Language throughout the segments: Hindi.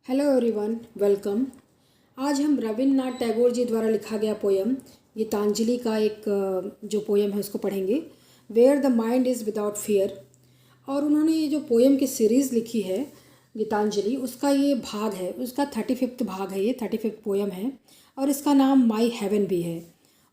Hello everyone, welcome. आज हम रविन्द्रनाथ टैगोर जी द्वारा लिखा गया पोयम गीतांजलि का एक जो पोयम है उसको पढ़ेंगे। Where the mind is without fear. और उन्होंने ये जो पोयम की सीरीज़ लिखी है गीतांजलि, उसका ये भाग है, उसका 35वां भाग है, ये 35वां पोयम है और इसका नाम माई हेवन भी है।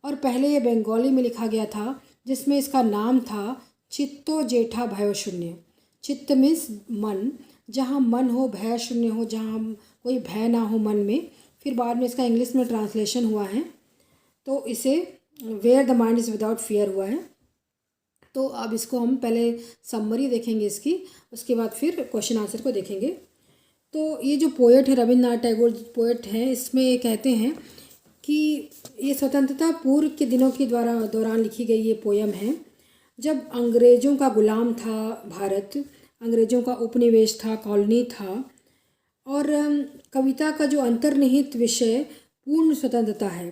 और पहले ये बंगाली में लिखा गया था जिसमें इसका नाम था चित्तो जेठा भयो शून्य। चित्त मीन्स मन, जहाँ मन हो, भय शून्य हो, जहाँ कोई भय ना हो मन में। फिर बाद में इसका इंग्लिश में ट्रांसलेशन हुआ है तो इसे where the mind is without fear हुआ है। तो अब इसको हम पहले समरी देखेंगे इसकी, उसके बाद फिर क्वेश्चन आंसर को देखेंगे। तो ये जो पोएट है, रविन्द्रनाथ टैगोर पोएट हैं, इसमें कहते हैं कि ये स्वतंत्रता पूर्व के दिनों के दौरान लिखी गई ये पोयम है, जब अंग्रेज़ों का गुलाम था भारत, अंग्रेज़ों का उपनिवेश था, कॉलोनी था। और कविता का जो अंतर्निहित विषय पूर्ण स्वतंत्रता है।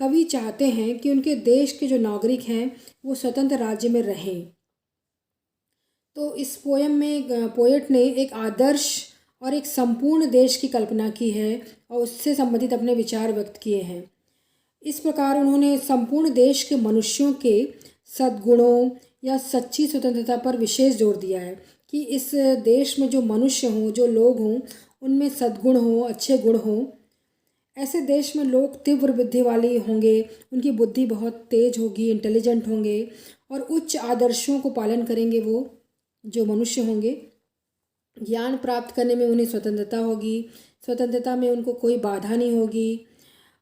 कवि चाहते हैं कि उनके देश के जो नागरिक हैं वो स्वतंत्र राज्य में रहें। तो इस पोयम में पोएट ने एक आदर्श और एक संपूर्ण देश की कल्पना की है और उससे संबंधित अपने विचार व्यक्त किए हैं। इस प्रकार उन्होंने संपूर्ण देश के मनुष्यों के सद्गुणों या सच्ची स्वतंत्रता पर विशेष जोर दिया है कि इस देश में जो मनुष्य हों, जो लोग हों, उनमें सद्गुण हों, अच्छे गुण हों। ऐसे देश में लोग तीव्र बुद्धि वाले होंगे, उनकी बुद्धि बहुत तेज होगी, इंटेलिजेंट होंगे और उच्च आदर्शों को पालन करेंगे। वो जो मनुष्य होंगे, ज्ञान प्राप्त करने में उन्हें स्वतंत्रता होगी, स्वतंत्रता में उनको कोई बाधा नहीं होगी।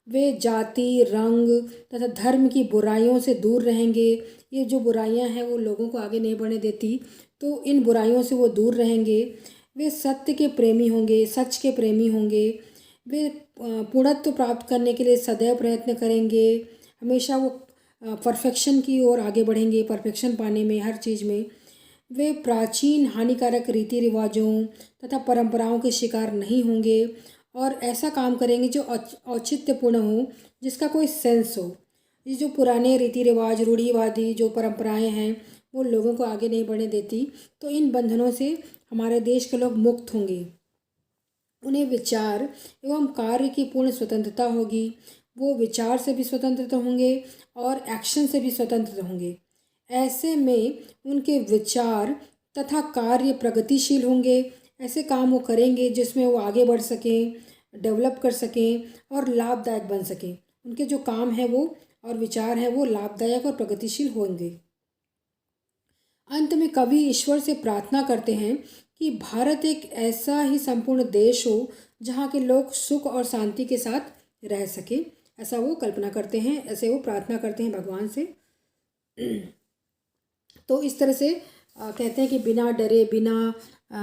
वे जाति, रंग तथा धर्म की बुराइयों से दूर रहेंगे। ये जो बुराइयां हैं वो लोगों को आगे नहीं बढ़ने देती, तो इन बुराइयों से वो दूर रहेंगे। वे सत्य के प्रेमी होंगे, सच के प्रेमी होंगे। वे पूर्णत्व प्राप्त करने के लिए सदैव प्रयत्न करेंगे। हमेशा वो परफेक्शन की ओर आगे बढ़ेंगे, परफेक्शन पाने में, हर चीज़ में। वे प्राचीन हानिकारक रीति रिवाजों तथा परंपराओं के शिकार नहीं होंगे और ऐसा काम करेंगे जो औचित्यपूर्ण हो, जिसका कोई सेंस हो। ये जो पुराने रीति रिवाज, रूढ़िवादी जो परंपराएं हैं वो लोगों को आगे नहीं बढ़ने देती, तो इन बंधनों से हमारे देश के लोग मुक्त होंगे। उन्हें विचार एवं कार्य की पूर्ण स्वतंत्रता होगी। वो विचार से भी स्वतंत्र होंगे और एक्शन से भी स्वतंत्र होंगे। ऐसे में उनके विचार तथा कार्य प्रगतिशील होंगे। ऐसे काम वो करेंगे जिसमें वो आगे बढ़ सकें, डेवलप कर सकें और लाभदायक बन सकें। उनके जो काम है वो और विचार हैं वो लाभदायक और प्रगतिशील होंगे। अंत में कवि ईश्वर से प्रार्थना करते हैं कि भारत एक ऐसा ही संपूर्ण देश हो जहाँ के लोग सुख और शांति के साथ रह सके। ऐसा वो कल्पना करते हैं, ऐसे वो प्रार्थना करते हैं भगवान से। तो इस तरह से कहते हैं कि बिना डरे,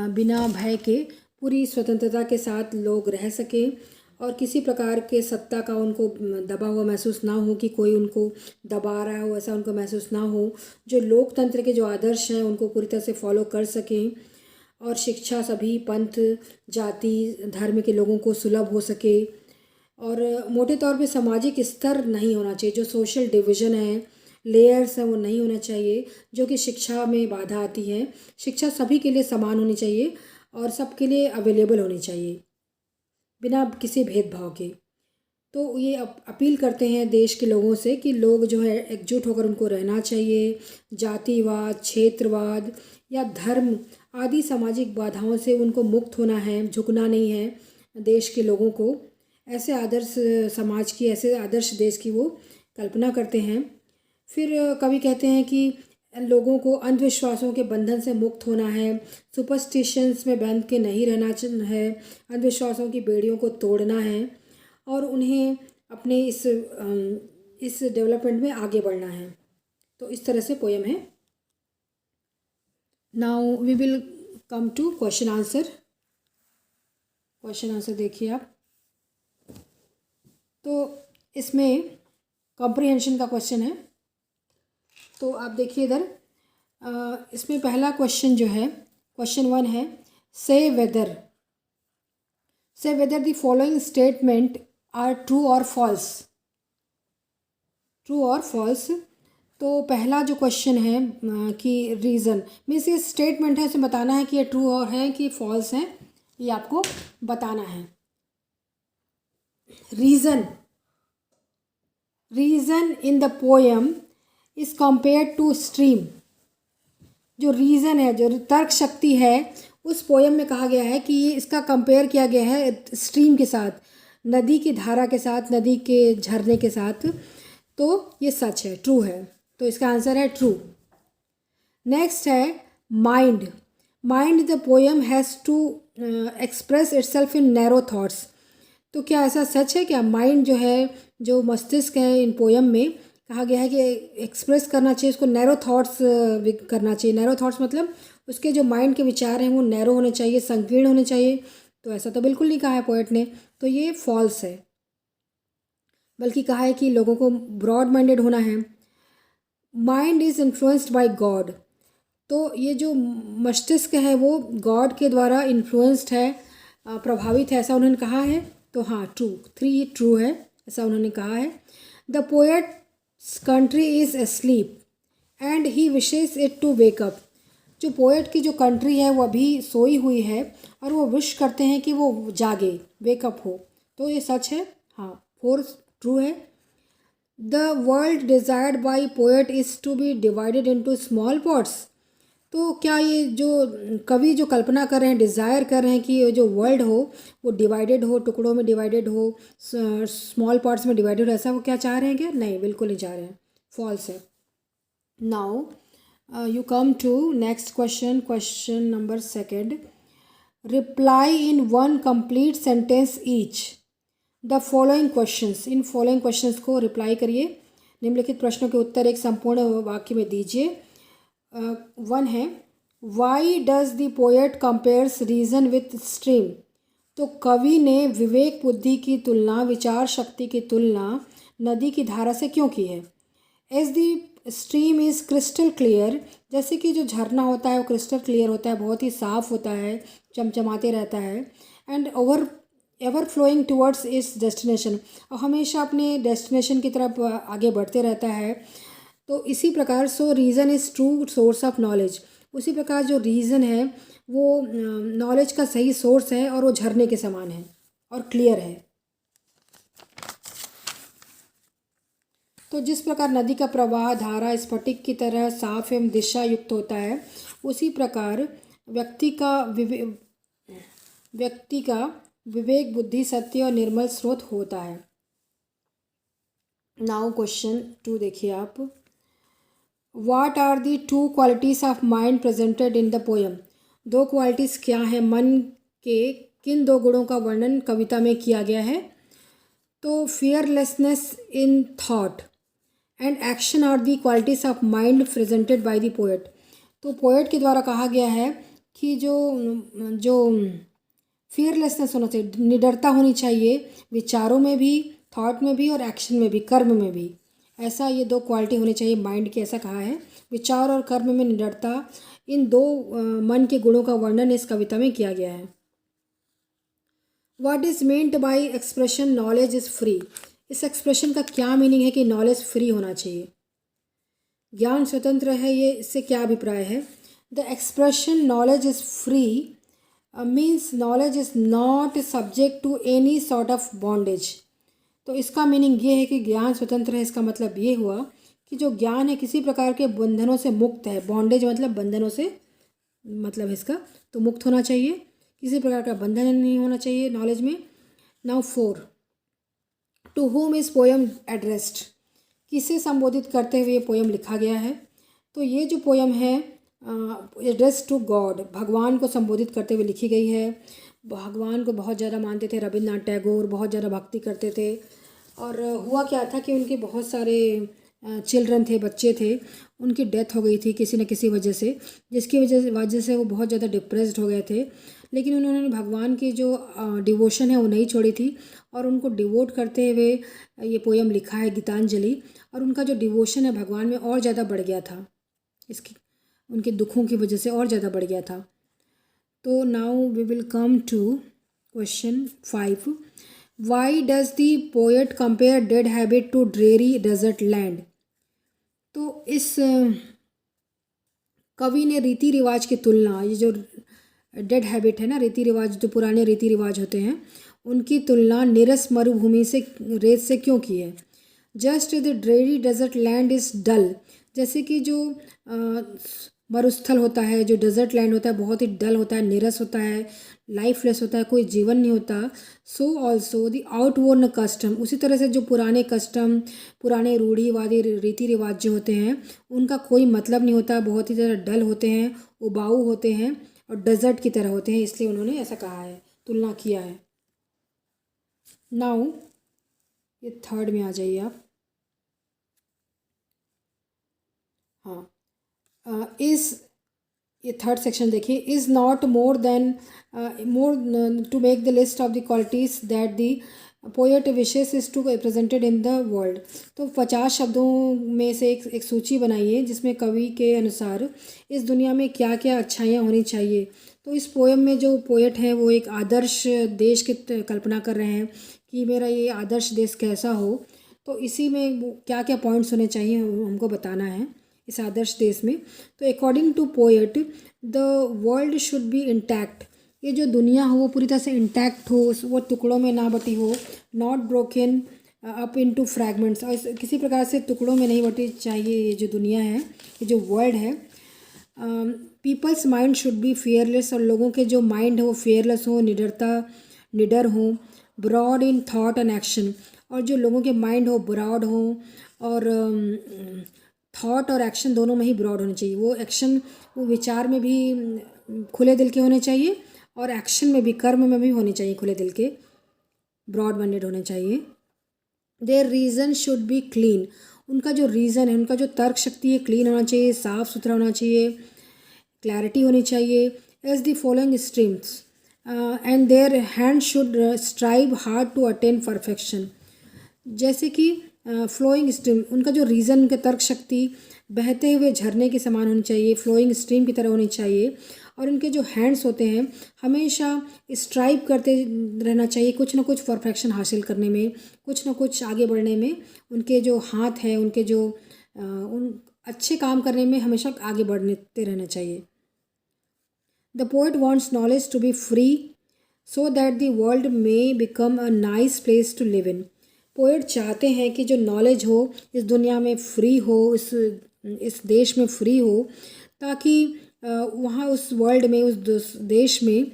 बिना भय के पूरी स्वतंत्रता के साथ लोग रह सकें और किसी प्रकार के सत्ता का उनको दबा हुआ महसूस ना हो, कि कोई उनको दबा रहा हो, ऐसा उनको महसूस ना हो। जो लोकतंत्र के जो आदर्श हैं उनको पूरी तरह से फॉलो कर सकें और शिक्षा सभी पंथ, जाति, धर्म के लोगों को सुलभ हो सके। और मोटे तौर पे सामाजिक स्तर नहीं होना चाहिए, जो सोशल डिवीज़न है, लेयर्स हैं, वो नहीं होना चाहिए जो कि शिक्षा में बाधा आती है। शिक्षा सभी के लिए समान होनी चाहिए और सबके लिए अवेलेबल होनी चाहिए बिना किसी भेदभाव के। तो ये अपील करते हैं देश के लोगों से कि लोग जो है एकजुट होकर उनको रहना चाहिए। जातिवाद, क्षेत्रवाद या धर्म आदि सामाजिक बाधाओं से उनको मुक्त होना है, झुकना नहीं है देश के लोगों को। ऐसे आदर्श समाज की, ऐसे आदर्श देश की वो कल्पना करते हैं। फिर कवि कहते हैं कि लोगों को अंधविश्वासों के बंधन से मुक्त होना है, सुपरस्टिशंस में बंध के नहीं रहना है, अंधविश्वासों की बेड़ियों को तोड़ना है और उन्हें अपने इस डेवलपमेंट में आगे बढ़ना है। तो इस तरह से पोयम है। Now we will come to question answer. Question answer देखिए आप। तो इसमें कॉम्प्रिहेंशन का क्वेश्चन है। तो आप देखिए इधर, इसमें पहला क्वेश्चन जो है, क्वेश्चन 1 है, say whether the following statement are true और फॉल्स। ट्रू और फॉल्स। तो पहला जो क्वेश्चन है कि रीज़न मीन्स ये स्टेटमेंट है, इसे बताना है कि ये ट्रू और है कि फॉल्स है ये आपको बताना है। Reason in the poem is compared to stream. जो रीज़न है, जो तर्क शक्ति है, उस पोएम में कहा गया है कि ये इसका कंपेयर किया गया है स्ट्रीम के साथ, नदी की धारा के साथ, नदी के झरने के साथ। तो ये सच है, ट्रू है। तो इसका आंसर है ट्रू। नेक्स्ट है mind. Mind the poem has to express itself in narrow thoughts. तो क्या ऐसा सच है क्या? माइंड जो है, जो मस्तिष्क है, इन पोएम में कहा गया है कि एक्सप्रेस करना चाहिए, उसको नैरो थॉट्स करना चाहिए। नैरो थॉट्स मतलब उसके जो माइंड के विचार हैं वो नैरो होने चाहिए, संकीर्ण होने चाहिए। तो ऐसा तो बिल्कुल नहीं कहा है पोएट ने, तो ये फॉल्स है। बल्कि कहा है कि लोगों को ब्रॉड माइंडेड होना है। Mind is influenced by God. तो ये जो मस्तिष्क है वो गॉड के द्वारा इन्फ्लुएंस्ड है, प्रभावित है, ऐसा उन्होंने कहा है। तो हाँ, ट्रू, 3 ट्रू है, ऐसा उन्होंने कहा है। The poet's country is asleep and he wishes it to wake up. जो पोएट की जो कंट्री है वो अभी सोई हुई है और वो विश करते हैं कि वो जागे, वेकअप हो। तो ये सच है। हाँ, 4 ट्रू है। The world desired by poet is to be divided into small parts. तो क्या ये जो कवि जो कल्पना कर रहे हैं, डिज़ायर कर रहे हैं कि ये जो वर्ल्ड हो वो डिवाइडेड हो, टुकड़ों में डिवाइडेड हो, स्मॉल पार्ट्स में डिवाइडेड हो, ऐसा वो क्या चाह रहे हैं क्या? नहीं, बिल्कुल नहीं चाह रहे हैं, फॉल्स है। Now you come to next question number 2. Reply in one complete sentence each the following questions. In following questions को रिप्लाई करिए। निम्नलिखित प्रश्नों के उत्तर एक संपूर्ण वाक्य में दीजिए। 1 है, why does the poet compares reason with stream. तो कवि ने विवेक बुद्धि की तुलना, विचार शक्ति की तुलना नदी की धारा से क्यों की है? As the stream is crystal clear. जैसे कि जो झरना होता है वो क्रिस्टल क्लियर होता है, बहुत ही साफ़ होता है, चमचमाते रहता है। And ever flowing towards its destination, और हमेशा अपने डेस्टिनेशन की तरफ आगे बढ़ते रहता है। तो इसी प्रकार सो reason is true source of knowledge. उसी प्रकार जो रीज़न है वो नॉलेज का सही सोर्स है और वो झरने के समान है और क्लियर है। तो जिस प्रकार नदी का प्रवाह धारा स्फटिक की तरह साफ एवं दिशा युक्त होता है, उसी प्रकार व्यक्ति का विवेक बुद्धि सत्य और निर्मल स्रोत होता है। नाउ क्वेश्चन 2 देखिए आप। What are the 2 qualities of mind presented in the poem. 2 qualities क्या हैं? मन के किन 2 गुणों का वर्णन कविता में किया गया है? तो fearlessness in thought and action are the qualities of mind presented by the poet. तो पोएट के द्वारा कहा गया है कि जो फियरलेसनेस होना चाहिए, निडरता होनी चाहिए, विचारों में भी, थॉट में भी और एक्शन में भी, कर्म में भी। ऐसा ये 2 क्वालिटी होनी चाहिए माइंड की, ऐसा कहा है। विचार और कर्म में निडरता, इन 2 मन के गुणों का वर्णन इस कविता में किया गया है। What is meant by expression knowledge is free. इस एक्सप्रेशन का क्या मीनिंग है कि नॉलेज फ्री होना चाहिए, ज्ञान स्वतंत्र है, ये इससे क्या अभिप्राय है? The expression knowledge is free means knowledge is not subject to any sort of bondage. तो इसका मीनिंग ये है कि ज्ञान स्वतंत्र है। इसका मतलब ये हुआ कि जो ज्ञान है किसी प्रकार के बंधनों से मुक्त है। बॉन्डेज मतलब बंधनों से, मतलब इसका तो मुक्त होना चाहिए, किसी प्रकार का बंधन नहीं होना चाहिए नॉलेज में। Now 4, to whom is poem addressed. किसे संबोधित करते हुए ये पोएम लिखा गया है? तो ये जो पोएम है एड्रेस टू गॉड, भगवान को संबोधित करते हुए लिखी गई है। भगवान को बहुत ज़्यादा मानते थे रविन्द्रनाथ टैगोर, बहुत ज़्यादा भक्ति करते थे। और हुआ क्या था कि उनके बहुत सारे चिल्ड्रन थे, बच्चे थे, उनकी डेथ हो गई थी किसी न किसी वजह से, जिसकी वजह से वो बहुत ज़्यादा डिप्रेस्ड हो गए थे। लेकिन उन्होंने भगवान की जो डिवोशन है वो नहीं छोड़ी थी और उनको डिवोट करते हुए ये पोएम लिखा है, गीतांजलि। और उनका जो डिवोशन है भगवान में और ज़्यादा बढ़ गया था, इसकी उनके दुखों की वजह से और ज़्यादा बढ़ गया था। तो now we will come to question 5। Why does the poet compare dead habit to dreary desert land. तो इस कवि ने रीति रिवाज की तुलना, ये जो डेड हैबिट है ना, रीति रिवाज, जो पुराने रीति रिवाज होते हैं, उनकी तुलना नीरस मरुभूमि से, रेत से क्यों की है। Just the dreary desert land is dull, जैसे कि जो मरुस्थल होता है, जो डेजर्ट लैंड होता है, बहुत ही डल होता है, नीरस होता है, लाइफलेस होता है, कोई जीवन नहीं होता। सो ऑल्सो द आउटवर्न कस्टम, उसी तरह से जो पुराने कस्टम, पुराने रूढ़िवादी रीति रिवाज जो होते हैं, उनका कोई मतलब नहीं होता, बहुत ही ज़्यादा डल होते हैं, उबाऊ होते हैं और डेजर्ट की तरह होते हैं, इसलिए उन्होंने ऐसा कहा है, तुलना किया है। नाउ ये थर्ड में आ जाइए आप। हाँ, इज़, ये थर्ड सेक्शन देखिए, is not more than more to make the list of the qualities that the poet wishes is to represented in the world. तो 50 शब्दों में से एक सूची बनाइए जिसमें कवि के अनुसार इस दुनिया में क्या क्या अच्छाइयाँ होनी चाहिए। तो इस पोएम में जो पोएट हैं वो एक आदर्श देश की कल्पना कर रहे हैं कि मेरा ये आदर्श देश कैसा हो। तो इसी में क्या क्या पॉइंट्स होने चाहिए हमको बताना है इस आदर्श देश में। तो according to poet the world should be intact, ये जो दुनिया हो वो पूरी तरह से इंटैक्ट हो, वो टुकड़ों में ना बटी हो, not broken up into fragments, और किसी प्रकार से टुकड़ों में नहीं बटी चाहिए ये जो दुनिया है, ये जो वर्ल्ड है। People's mind should be fearless, और लोगों के जो माइंड है वो फेयरलेस हो, निडर हो, broad in thought and action, और जो लोगों के माइंड हो ब्रॉड हो, और थॉट और एक्शन दोनों में ही ब्रॉड होने चाहिए। वो एक्शन, वो विचार में भी खुले दिल के होने चाहिए, और एक्शन में भी, कर्म में भी होने चाहिए खुले दिल के, ब्रॉड माइंडेड होने चाहिए। Their reason should be clean, उनका जो रीज़न है, उनका जो तर्क शक्ति है, क्लीन होना चाहिए, साफ़ सुथरा होना चाहिए, क्लैरिटी होनी चाहिए। As the following streams and their hand should strive hard to attain perfection, जैसे कि फ्लोइंग स्ट्रीम, उनका जो रीज़न, उनका तर्क शक्ति बहते हुए झरने के समान होनी चाहिए, फ्लोइंग स्ट्रीम की तरह होनी चाहिए। और उनके जो हैंड्स होते हैं हमेशा स्ट्राइव करते रहना चाहिए, कुछ ना कुछ परफेक्शन हासिल करने में, कुछ ना कुछ आगे बढ़ने में। उनके जो हाथ हैं, उनके जो उन अच्छे काम करने में हमेशा आगे बढ़ते रहना चाहिए। The poet wants knowledge to be free so that the world may become a nice place to live in, poet चाहते हैं कि जो नॉलेज हो इस दुनिया में फ्री हो, इस देश में फ्री हो, ताकि वहाँ उस वर्ल्ड में, उस देश में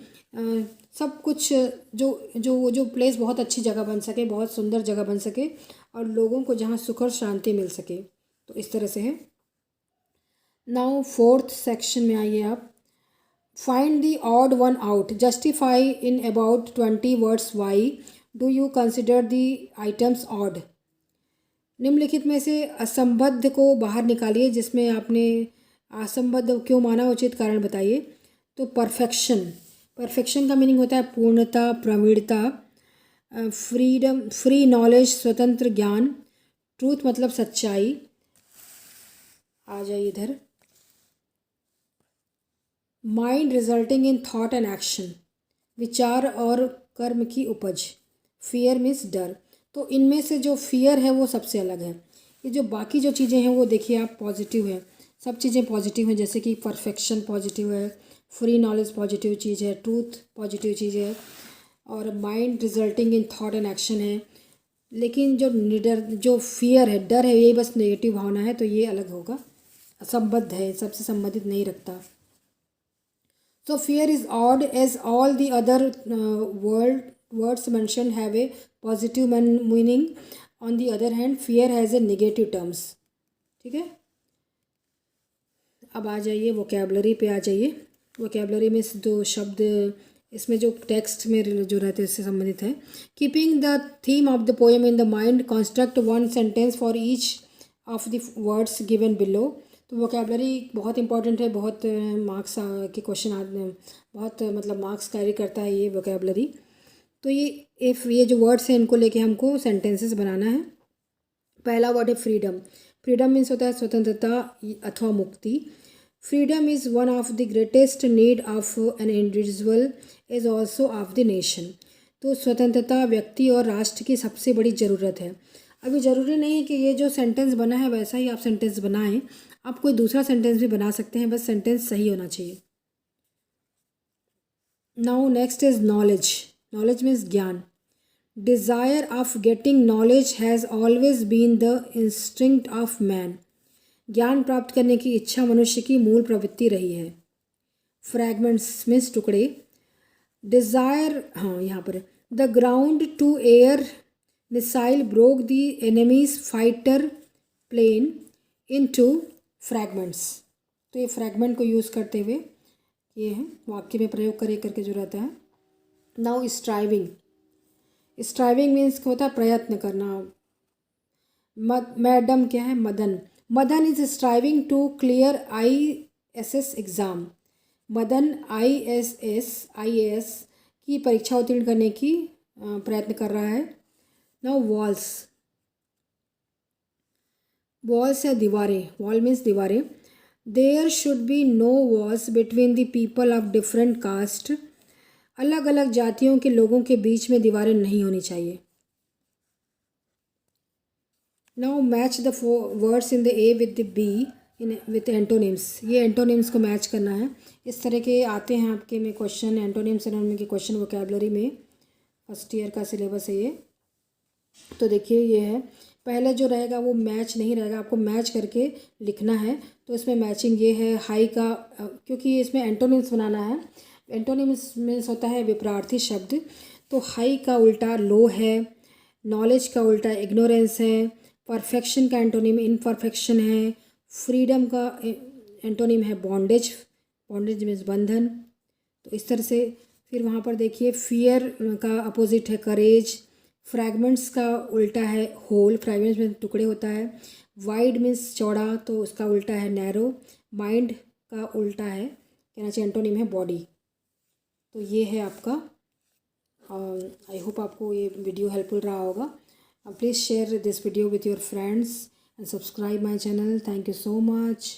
सब कुछ, जो जो जो प्लेस बहुत अच्छी जगह बन सके, बहुत सुंदर जगह बन सके, और लोगों को जहाँ सुख और शांति मिल सके। तो इस तरह से है। नाउ फोर्थ सेक्शन में आइए आप। Find the odd one out, justify in about 20 words why do you consider the items odd. निम्नलिखित में से असंबद्ध को बाहर निकालिए, जिसमें आपने असंबद्ध क्यों माना, उचित कारण बताइए। तो परफेक्शन, परफेक्शन का मीनिंग होता है पूर्णता, प्रवीणता। फ्रीडम, फ्री नॉलेज, स्वतंत्र ज्ञान। ट्रूथ मतलब सच्चाई। आ जाइए इधर। Mind resulting in thought and action, विचार और कर्म की उपज। फियर मीन्स डर। तो इनमें से जो फियर है वो सबसे अलग है। ये जो बाकी जो चीज़ें हैं वो देखिए आप पॉजिटिव है, सब चीज़ें पॉजिटिव हैं, जैसे कि परफेक्शन पॉजिटिव है, फ्री नॉलेज पॉजिटिव चीज़ है, ट्रूथ पॉजिटिव चीज़ है, और mind resulting in thought and action है। लेकिन जो निडर, जो फियर है, डर है, ये बस नेगेटिव भावना है, तो ये अलग होगा, असंबद्ध है, सबसे संबंधित नहीं रखता। So fear is odd as all the other words mentioned have a positive meaning. On the other hand, fear has a negative terms. ठीक है। अब आ जाइए वोकेबलरी पे आ जाइए। वोकेबलरी में दो शब्द इसमें जो टेक्स्ट में जो रहते हैं उससे संबंधित है। Keeping the theme of the poem in the mind, construct one sentence for each of the words given below. तो वोकेबलरी बहुत इंपॉर्टेंट है, बहुत मार्क्स के क्वेश्चन बहुत मतलब मार्क्स कैरी करता है ये वोकेबलरी। तो ये जो वर्ड्स हैं इनको लेके हमको सेंटेंसेस बनाना है। पहला वर्ड है फ्रीडम। फ्रीडम मीन्स होता है स्वतंत्रता अथवा मुक्ति। Freedom is one of the greatest need of an individual is also of the nation. तो स्वतंत्रता व्यक्ति और राष्ट्र की सबसे बड़ी ज़रूरत है। अभी ज़रूरी नहीं है कि ये जो सेंटेंस बना है वैसा ही आप सेंटेंस बनाएं, आप कोई दूसरा सेंटेंस भी बना सकते हैं, बस सेंटेंस सही होना चाहिए। Now next is knowledge. Knowledge means ज्ञान. Desire of getting knowledge has always been the instinct of man. ज्ञान प्राप्त करने की इच्छा मनुष्य की मूल प्रवृत्ति रही है. फ्रैगमेंट्स मीन्स टुकड़े. डिज़ायर, हाँ यहाँ पर the ground to air missile broke the enemy's fighter plane into fragments. तो ये फ्रैगमेंट को यूज़ करते हुए ये है वाक्य में प्रयोग करे करके जो रहता है. Now striving. स्ट्राइविंग मीन्स क्या होता है? प्रयत्न करना. मैडम क्या है? Madan. Madan is striving to clear ISS exam. Madan IAS की परीक्षा उत्तीर्ण करने की प्रयत्न कर रहा है. Now walls. वॉल्स है दीवारें. वॉल मीन्स दीवारें. There should be no walls between the people of different caste. अलग अलग जातियों के लोगों के बीच में दीवारें नहीं होनी चाहिए. Now match the words in the A with the B in with antonyms. ये एंटोनिम्स को मैच करना है. इस तरह के आते हैं आपके में क्वेश्चन, एंटोनिम्स सिनोनिम के क्वेश्चन वोकैबुलरी में. फर्स्ट ईयर का सिलेबस है ये. तो देखिए ये है. पहले जो रहेगा वो मैच नहीं रहेगा, आपको मैच करके लिखना है. तो इसमें मैचिंग ये है हाई का, क्योंकि इसमें एंटोनिम्स बनाना है. एंटोनिम्स मीन्स होता है विपरीत शब्द. तो हाई का उल्टा लो है. नॉलेज का उल्टा इग्नोरेंस है. परफेक्शन का एंटोनिम इनपरफेक्शन है. फ्रीडम का एंटोनिम है बॉन्डेज. बॉन्डेज मीन्स बंधन. तो इस तरह से फिर वहाँ पर देखिए फियर का अपोजिट है करेज. फ्रैगमेंट्स का उल्टा है होल. फ्रैगमेंट्स में टुकड़े होता है. वाइड मीन्स चौड़ा, तो उसका उल्टा है नैरो. माइंड का उल्टा है, कहना चाहिए एंटोनिम है बॉडी. तो ये है आपका. आई होप आपको ये वीडियो हेल्पफुल रहा होगा. Please share this video with your friends and subscribe my channel. Thank you so much.